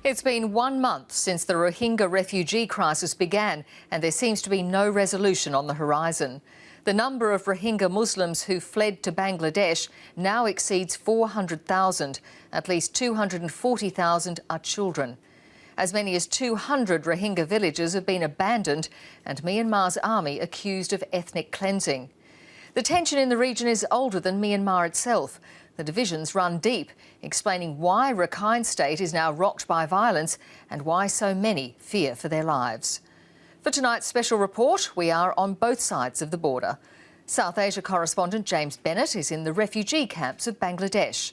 It's been 1 month since the Rohingya refugee crisis began, and there seems to be no resolution on the horizon. The number of Rohingya Muslims who fled to Bangladesh now exceeds 400,000. At least 240,000 are children. As many as 200 Rohingya villages have been abandoned, and Myanmar's army accused of ethnic cleansing. The tension in the region is older than Myanmar itself. The divisions run deep, explaining why Rakhine State is now rocked by violence and why so many fear for their lives. For tonight's special report, we are on both sides of the border. South Asia correspondent James Bennett is in the refugee camps of Bangladesh.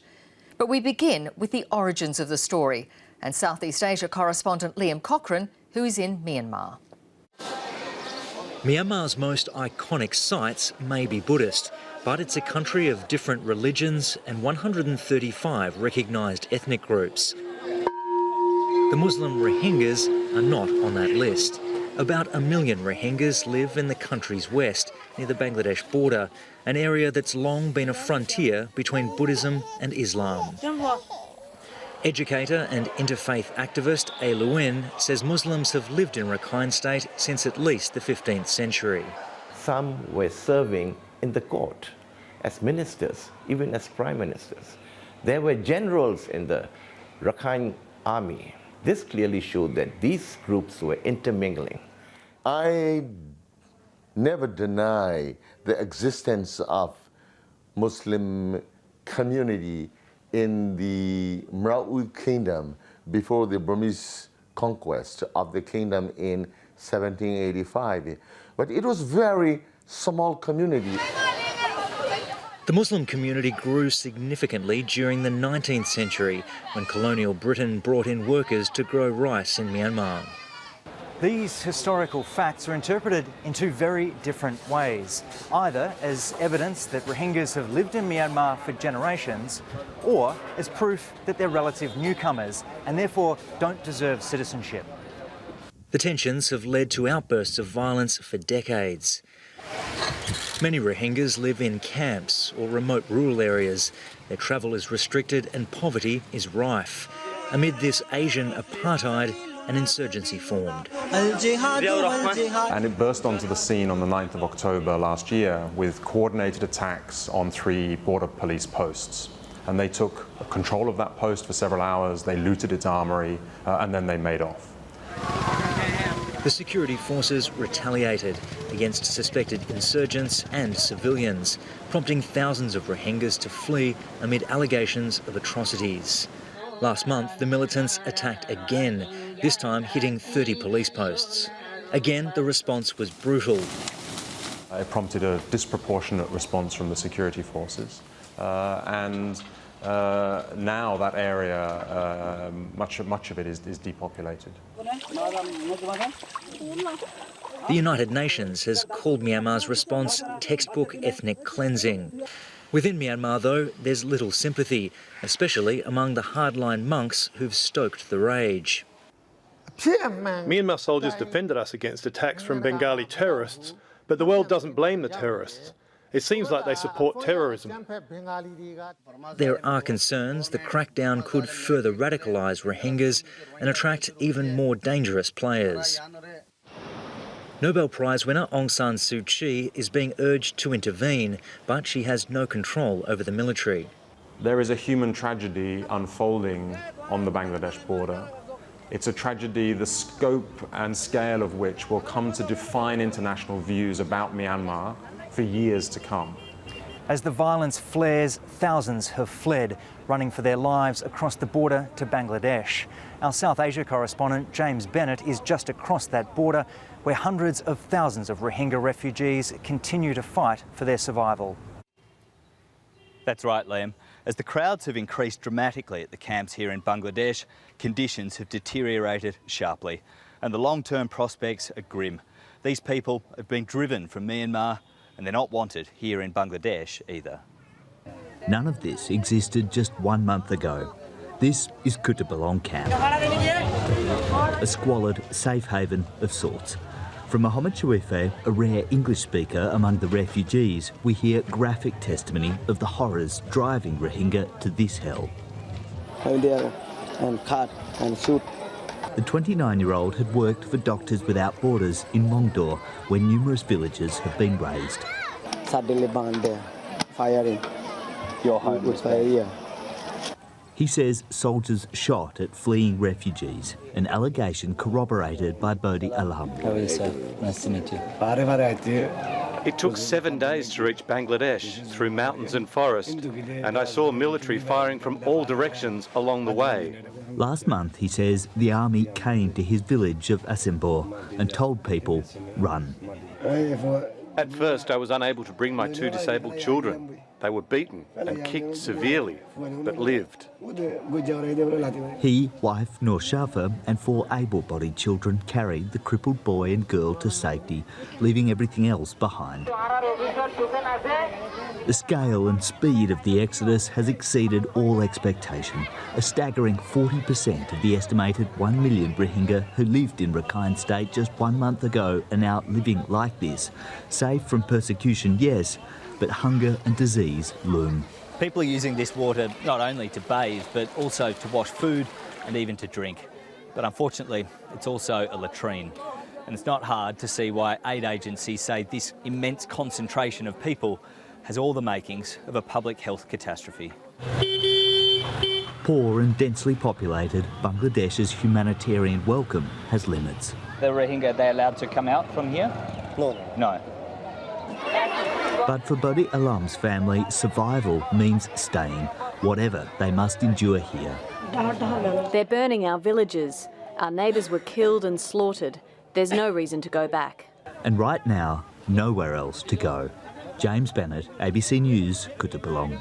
But we begin with the origins of the story, and Southeast Asia correspondent Liam Cochrane, who is in Myanmar. Myanmar's most iconic sites may be Buddhist, but it's a country of different religions and 135 recognised ethnic groups. The Muslim Rohingyas are not on that list. About 1 million Rohingyas live in the country's west, near the Bangladesh border, an area that's long been a frontier between Buddhism and Islam. Educator and interfaith activist A. Lewin says Muslims have lived in Rakhine State since at least the 15th century. Some were serving in the court as ministers, even as prime ministers. There were generals in the Rakhine army. This clearly showed that these groups were intermingling. I never deny the existence of Muslim community in the Mraut Kingdom before the Burmese conquest of the kingdom in 1785. But it was very small community. The Muslim community grew significantly during the 19th century when colonial Britain brought in workers to grow rice in Myanmar. These historical facts are interpreted in two very different ways, either as evidence that Rohingyas have lived in Myanmar for generations, or as proof that they're relative newcomers and therefore don't deserve citizenship. The tensions have led to outbursts of violence for decades. Many Rohingyas live in camps or remote rural areas. Their travel is restricted and poverty is rife. Amid this Asian apartheid, an insurgency formed. And it burst onto the scene on the 9th of October last year with coordinated attacks on 3 border police posts. And they took control of that post for several hours, they looted its armory, and then they made off. The security forces retaliated against suspected insurgents and civilians, prompting thousands of Rohingyas to flee amid allegations of atrocities. Last month, the militants attacked again, this time hitting 30 police posts. Again, the response was brutal. It prompted a disproportionate response from the security forces. Now that area, much of it is depopulated. The United Nations has called Myanmar's response textbook ethnic cleansing. Within Myanmar, though, there's little sympathy, especially among the hardline monks who've stoked the rage. Myanmar soldiers defended us against attacks from Bengali terrorists, but the world doesn't blame the terrorists. It seems like they support terrorism. There are concerns the crackdown could further radicalise Rohingyas and attract even more dangerous players. Nobel Prize winner Aung San Suu Kyi is being urged to intervene, but she has no control over the military. There is a human tragedy unfolding on the Bangladesh border. It's a tragedy, the scope and scale of which will come to define international views about Myanmar for years to come. As the violence flares, thousands have fled, running for their lives across the border to Bangladesh. Our South Asia correspondent James Bennett is just across that border, where hundreds of thousands of Rohingya refugees continue to fight for their survival. That's right, Liam. As the crowds have increased dramatically at the camps here in Bangladesh, conditions have deteriorated sharply, and the long-term prospects are grim. These people have been driven from Myanmar, and they're not wanted here in Bangladesh either. None of this existed just 1 month ago. This is Kutupalong camp, a squalid safe haven of sorts. From Mohammed Shuife, a rare English speaker among the refugees, we hear graphic testimony of the horrors driving Rohingya to this hell. And cut and shoot The 29-year-old had worked for Doctors Without Borders in Mongdor, where numerous villages have been razed. Suddenly burned there, firing. Your home was fire, yeah. He says soldiers shot at fleeing refugees, an allegation corroborated by Bodhi Alam. How are you, sir? Nice to meet you. It took 7 days to reach Bangladesh through mountains and forest, and I saw military firing from all directions along the way. Last month, he says, the army came to his village of Asimbor and told people, run. At first, I was unable to bring my 2 disabled children. They were beaten and kicked severely, but lived. He, wife Noor Shafa and 4 able-bodied children carried the crippled boy and girl to safety, leaving everything else behind. The scale and speed of the exodus has exceeded all expectation. A staggering 40% of the estimated 1 million Rohingya who lived in Rakhine State just 1 month ago are now living like this. Safe from persecution, yes, but hunger and disease loom. People are using this water not only to bathe, but also to wash food and even to drink. But unfortunately, it's also a latrine. And it's not hard to see why aid agencies say this immense concentration of people has all the makings of a public health catastrophe. Poor and densely populated, Bangladesh's humanitarian welcome has limits. The Rohingya, are they allowed to come out from here? No. But for Bodhi Alam's family, survival means staying, whatever they must endure here. They're burning our villages. Our neighbours were killed and slaughtered. There's no reason to go back. And right now, nowhere else to go. James Bennett, ABC News, Kutupalong.